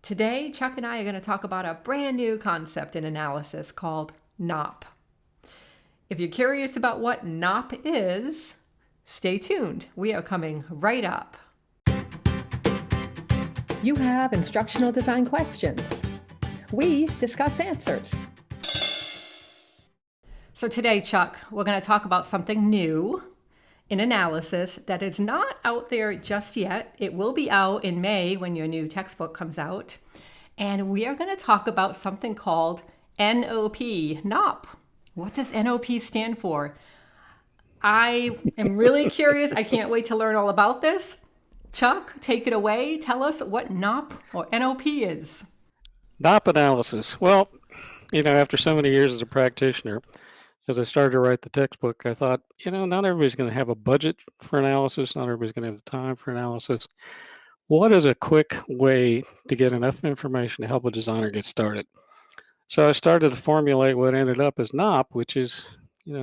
Today, Chuck and I are going to talk about a brand new concept in analysis called NOP. If you're curious about what NOP is, stay tuned. We are coming right up. You have instructional design questions. We discuss answers. So today, Chuck, we're going to talk about something new in analysis that is not out there just yet. It will be out in May when your new textbook comes out. And we are going to talk about something called NOP, NOP. What does NOP stand for? I am really curious. I can't wait to learn all about this. Chuck, take it away. Tell us what NOP or NOP is. NOP analysis. Well, after so many years as a practitioner, as I started to write the textbook, I thought, not everybody's going to have a budget for analysis. Not everybody's going to have the time for analysis. What is a quick way to get enough information to help a designer get started? So I started to formulate what ended up as NOP, which is,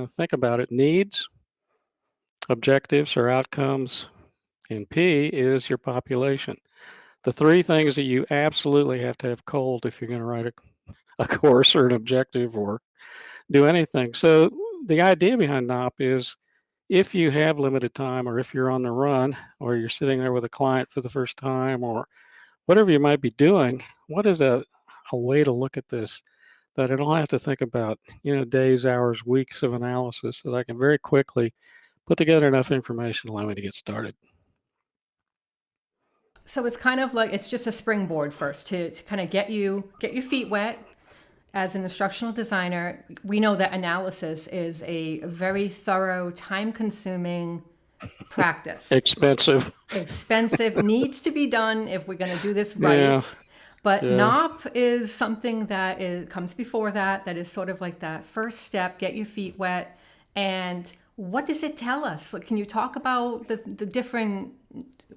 think about it, needs, objectives or outcomes, and P is your population. The three things that you absolutely have to have cold if you're going to write a course or an objective or do anything. So the idea behind NOP is if you have limited time or if you're on the run or you're sitting there with a client for the first time or whatever you might be doing, what is a way to look at this that I don't have to think about, days, hours, weeks of analysis, that I can very quickly put together enough information to allow me to get started. So it's kind of like, it's just a springboard first to kind of get your feet wet. As an instructional designer, we know that analysis is a very thorough, time-consuming practice. Expensive, needs to be done if we're going to do this right. Yeah. But Yeah. NOP is something that comes before that is sort of like that first step, get your feet wet. And what does it tell us? Like, can you talk about the different,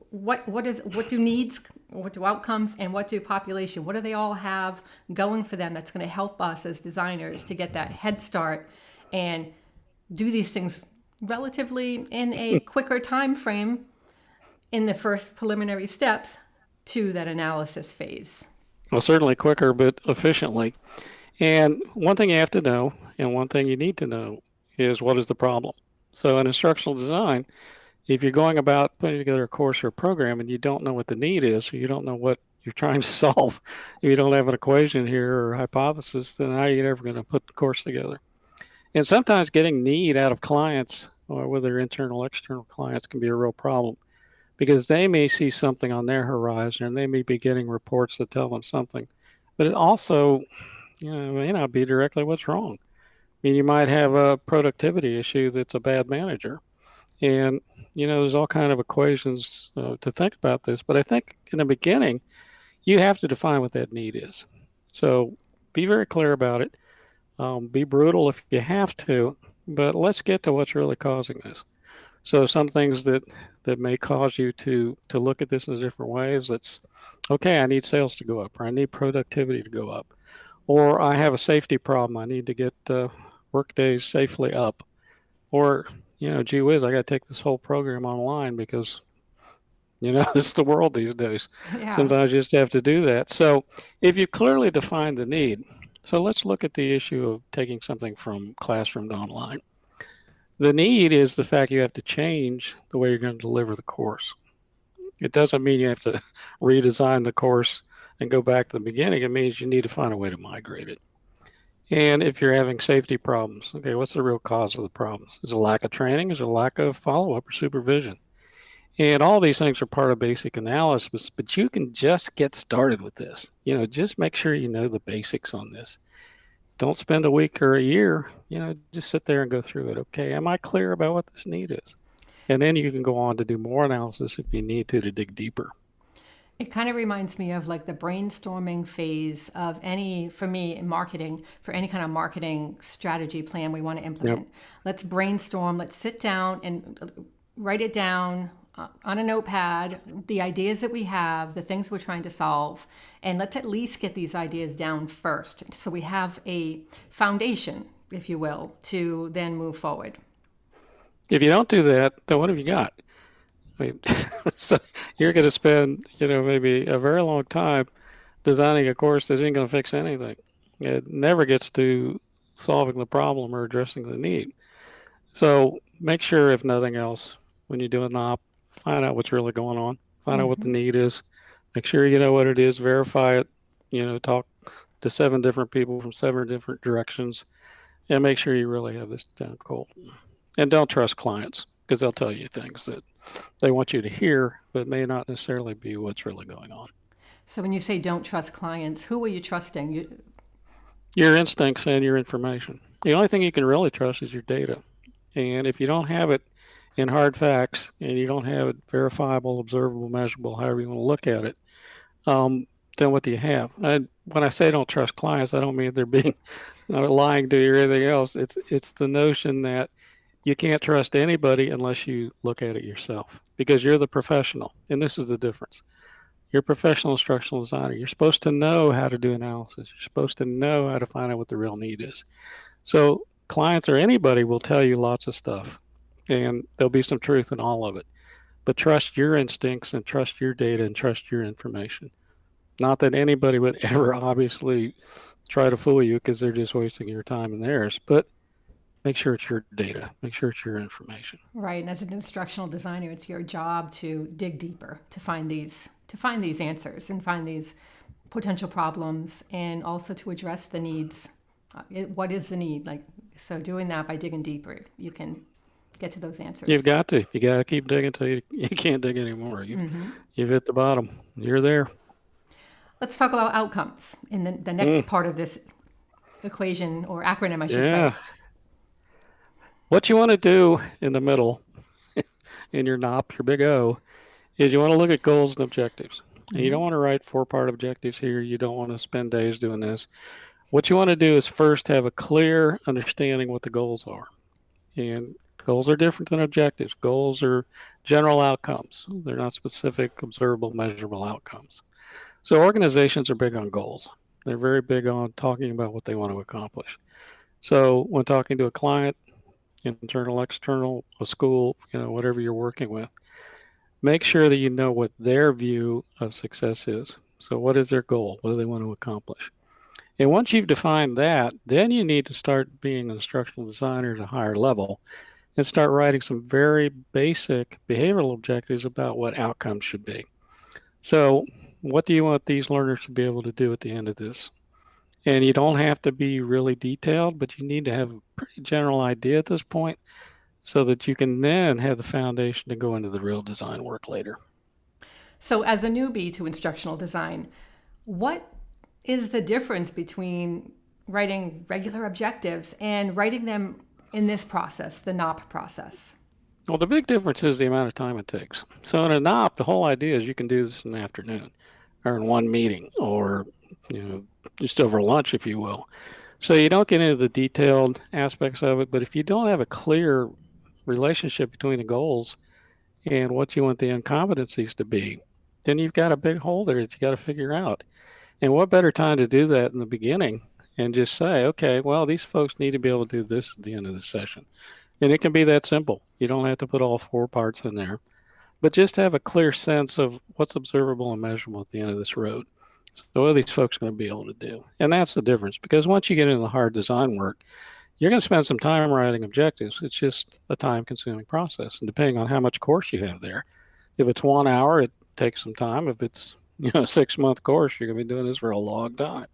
what do needs, what do outcomes, and what do population, what do they all have going for them that's going to help us as designers to get that head start and do these things relatively in a quicker time frame in the first preliminary steps to that analysis phase? Well, certainly quicker, but efficiently. And one thing you have to know, and one thing you need to know, is what is the problem. So in instructional design, if you're going about putting together a course or a program and you don't know what the need is, or you don't know what you're trying to solve, if you don't have an equation here or a hypothesis, then how are you ever going to put the course together? And sometimes getting need out of clients, or whether internal or external clients, can be a real problem, because they may see something on their horizon and they may be getting reports that tell them something, but it also, may not be directly what's wrong. I mean, you might have a productivity issue that's a bad manager. And, there's all kind of equations to think about this. But I think in the beginning, you have to define what that need is. So be very clear about it. Be brutal if you have to, but let's get to what's really causing this. So some things that may cause you to look at this in different ways. That's, okay, I need sales to go up, or I need productivity to go up, or I have a safety problem. I need to get work days safely up, or, gee whiz, I got to take this whole program online because, it's the world these days. Yeah. Sometimes you just have to do that. So if you clearly define the need, so let's look at the issue of taking something from classroom to online. The need is the fact you have to change the way you're going to deliver the course. It doesn't mean you have to redesign the course and go back to the beginning. It means you need to find a way to migrate it. And if you're having safety problems, okay, what's the real cause of the problems? Is it a lack of training? Is it a lack of follow-up or supervision? And all these things are part of basic analysis, but you can just get started with this. Just make sure you know the basics on this. Don't spend a week or a year, just sit there and go through it. Okay, am I clear about what this need is? And then you can go on to do more analysis if you need to dig deeper. It kind of reminds me of like the brainstorming phase of for me, in marketing, for any kind of marketing strategy plan we want to implement. Yep. Let's brainstorm, let's sit down and write it down on a notepad, the ideas that we have, the things we're trying to solve, and let's at least get these ideas down first. So we have a foundation, if you will, to then move forward. If you don't do that, then what have you got? I mean, so you're going to spend, maybe a very long time designing a course that isn't going to fix anything. It never gets to solving the problem or addressing the need. So make sure, if nothing else, when you're doing the op, find out what's really going on, find out what the need is, make sure you know what it is, verify it, talk to 7 different people from 7 different directions, and make sure you really have this down cold. And don't trust clients, because they'll tell you things that they want you to hear, but may not necessarily be what's really going on. So when you say don't trust clients, who are you trusting? Your instincts and your information. The only thing you can really trust is your data. And if you don't have it in hard facts and you don't have it verifiable, observable, measurable, however you want to look at it, then what do you have? When I say don't trust clients, I don't mean they're being lying to you or anything else. It's the notion that you can't trust anybody unless you look at it yourself, because you're the professional. And this is the difference. You're a professional instructional designer. You're supposed to know how to do analysis. You're supposed to know how to find out what the real need is. So clients or anybody will tell you lots of stuff, and there'll be some truth in all of it. But trust your instincts and trust your data and trust your information. Not that anybody would ever obviously try to fool you, because they're just wasting your time and theirs, but make sure it's your data, make sure it's your information. Right, and as an instructional designer, it's your job to dig deeper, to find these answers and find these potential problems, and also to address the needs. What is the need? So doing that by digging deeper, you can get to those answers. You got to keep digging until you can't dig anymore. You've hit the bottom. You're there. Let's talk about outcomes in the next part of this equation, or acronym, I should say. What you want to do in the middle, in your NOP, your big O, is you want to look at goals and objectives. And you don't want to write 4-part objectives here. You don't want to spend days doing this. What you want to do is first have a clear understanding what the goals are. And goals are different than objectives. Goals are general outcomes. They're not specific, observable, measurable outcomes. So organizations are big on goals. They're very big on talking about what they want to accomplish. So when talking to a client, internal, external, a school, whatever you're working with, make sure that you know what their view of success is. So what is their goal? What do they want to accomplish? And once you've defined that, then you need to start being an instructional designer at a higher level and start writing some very basic behavioral objectives about what outcomes should be. So what do you want these learners to be able to do at the end of this? And you don't have to be really detailed, but you need to have a pretty general idea at this point, so that you can then have the foundation to go into the real design work later. So as a newbie to instructional design, what is the difference between writing regular objectives and writing them in this process, the NOP process? Well, the big difference is the amount of time it takes. So in a NOP, the whole idea is you can do this in the afternoon or in one meeting, or just over lunch, if you will. So you don't get into the detailed aspects of it, but if you don't have a clear relationship between the goals and what you want the incompetencies to be, then you've got a big hole there that you got to figure out. And what better time to do that in the beginning and just say, okay, well, these folks need to be able to do this at the end of the session. And it can be that simple. You don't have to put all 4 parts in there, but just have a clear sense of what's observable and measurable at the end of this road. So what are these folks going to be able to do? And that's the difference, because once you get into the hard design work, you're going to spend some time writing objectives. It's just a time-consuming process. And depending on how much course you have there, if it's 1 hour, it takes some time. If it's a 6-month course, you're going to be doing this for a long time.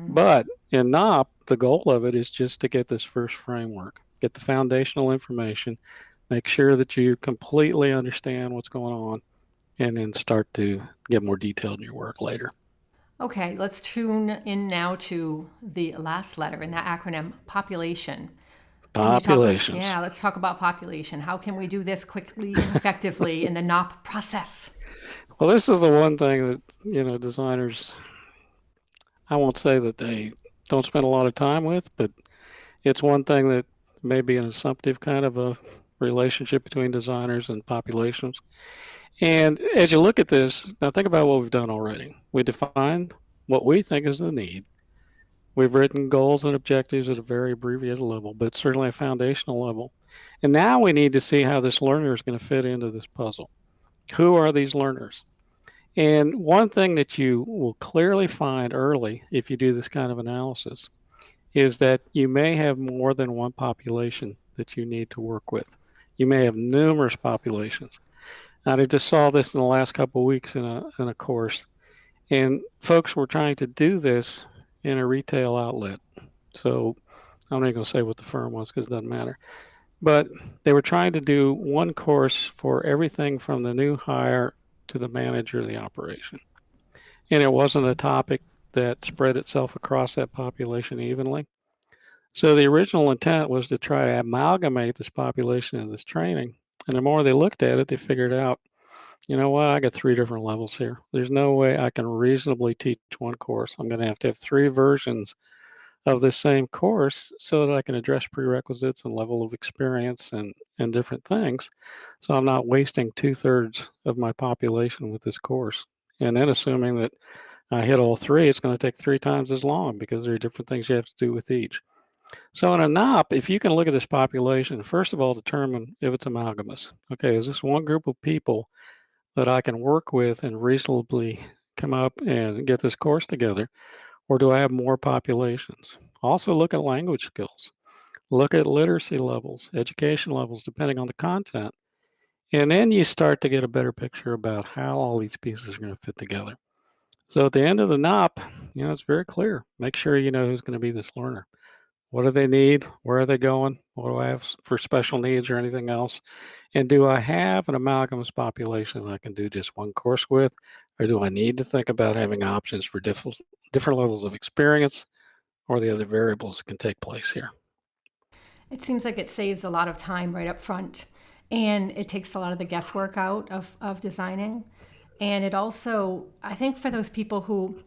But in NOP, the goal of it is just to get this first framework, get the foundational information, make sure that you completely understand what's going on, and then start to get more detailed in your work later. Okay, let's tune in now to the last letter in that acronym, population. Populations. Let's talk about population. How can we do this quickly and effectively in the NOP process? Well, this is the one thing that, designers, I won't say that they don't spend a lot of time with, but it's one thing that may be an assumptive kind of a relationship between designers and populations. And as you look at this, now think about what we've done already. We defined what we think is the need. We've written goals and objectives at a very abbreviated level, but certainly a foundational level. And now we need to see how this learner is going to fit into this puzzle. Who are these learners? And one thing that you will clearly find early if you do this kind of analysis is that you may have more than one population that you need to work with. You may have numerous populations. And I just saw this in the last couple of weeks in a course, and folks were trying to do this in a retail outlet. So I'm not going to say what the firm was because it doesn't matter. But they were trying to do one course for everything from the new hire to the manager of the operation. And it wasn't a topic that spread itself across that population evenly. So the original intent was to try to amalgamate this population in this training. And the more they looked at it, they figured out, you know what, I got 3 different levels here. There's no way I can reasonably teach one course. I'm going to have 3 versions of the same course so that I can address prerequisites and level of experience and different things. So I'm not wasting 2/3 of my population with this course. And then assuming that I hit all 3, it's going to take 3 times as long because there are different things you have to do with each. So in a NOP, if you can look at this population, first of all, determine if it's amalgamous. Okay, is this one group of people that I can work with and reasonably come up and get this course together? Or do I have more populations? Also look at language skills. Look at literacy levels, education levels, depending on the content. And then you start to get a better picture about how all these pieces are going to fit together. So at the end of the NOP, it's very clear. Make sure you know who's going to be this learner. What do they need? Where are they going? What do I have for special needs or anything else? And do I have an amalgamous population that I can do just one course with? Or do I need to think about having options for different levels of experience or the other variables that can take place here? It seems like it saves a lot of time right up front, and it takes a lot of the guesswork out of designing. And it also, I think for those people who,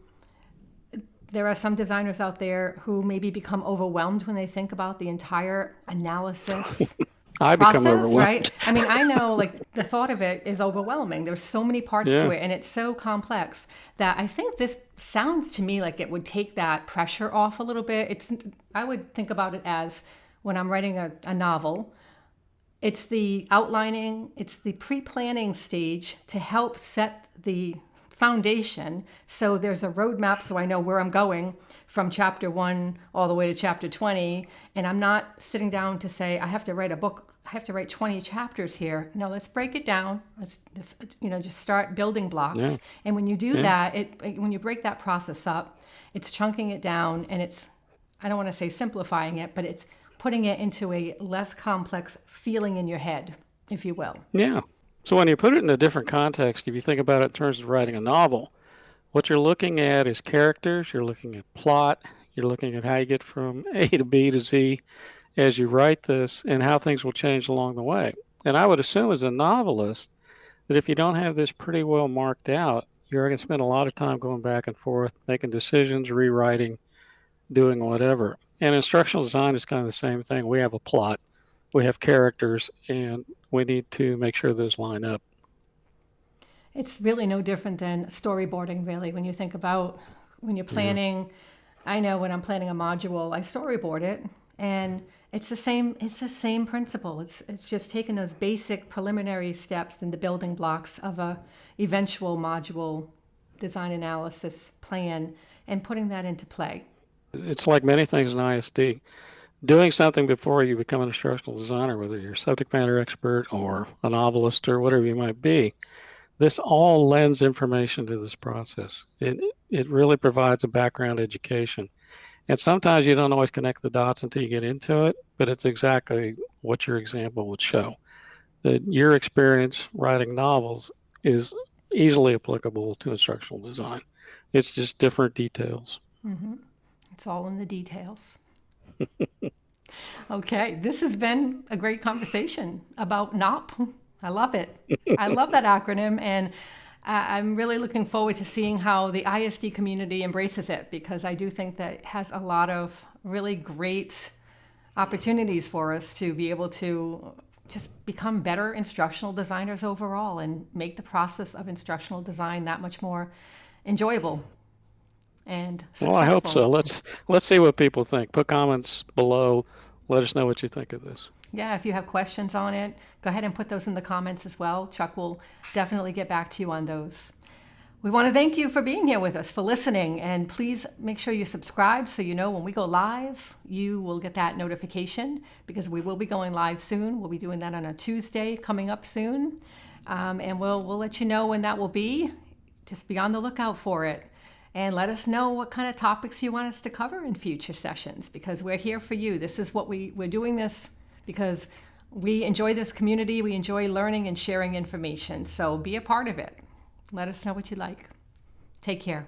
there are some designers out there who maybe become overwhelmed when they think about the entire analysis I become process, overwhelmed. right? I mean, I know like the thought of it is overwhelming. There's so many parts Yeah. to it and it's so complex that I think this sounds to me like it would take that pressure off a little bit. I would think about it as when I'm writing a novel, it's the outlining, it's the pre-planning stage to help set the foundation. So there's a roadmap so I know where I'm going from chapter 1 all the way to chapter 20. And I'm not sitting down to say, I have to write a book, I have to write 20 chapters here. No, let's break it down. Let's just start building blocks. Yeah. And when you do that, when you break that process up, it's chunking it down and it's, I don't want to say simplifying it, but it's putting it into a less complex feeling in your head, if you will. Yeah. So when you put it in a different context, if you think about it in terms of writing a novel, what you're looking at is characters, you're looking at plot, you're looking at how you get from A to B to Z as you write this and how things will change along the way. And I would assume as a novelist that if you don't have this pretty well marked out, you're going to spend a lot of time going back and forth, making decisions, rewriting, doing whatever. And instructional design is kind of the same thing. We have a plot, we have characters, and we need to make sure those line up. It's really no different than storyboarding, really, when you think about when you're planning. I know when I'm planning a module, I storyboard it, and it's the same principle. It's just taking those basic preliminary steps and the building blocks of a eventual module design analysis plan and putting that into play. It's like many things in ISD. Doing something before you become an instructional designer, whether you're a subject matter expert or a novelist or whatever you might be, this all lends information to this process. It really provides a background education. And sometimes you don't always connect the dots until you get into it, but it's exactly what your example would show. That your experience writing novels is easily applicable to instructional design. It's just different details. Mm-hmm. It's all in the details. Okay, this has been a great conversation about NOP. I love it. I love that acronym, and I'm really looking forward to seeing how the ISD community embraces it, because I do think that it has a lot of really great opportunities for us to be able to just become better instructional designers overall and make the process of instructional design that much more enjoyable and successful. Well, I hope so. Let's see what people think. Put comments below. Let us know what you think of this. Yeah, if you have questions on it, go ahead and put those in the comments as well. Chuck will definitely get back to you on those. We want to thank you for being here with us, for listening, and please make sure you subscribe so you know when we go live, you will get that notification because we will be going live soon. We'll be doing that on a Tuesday coming up soon, and we'll let you know when that will be. Just be on the lookout for it, and let us know what kind of topics you want us to cover in future sessions because we're here for you. This is what we're doing this because we enjoy this community. We enjoy learning and sharing information. So be a part of it. Let us know what you like. Take care.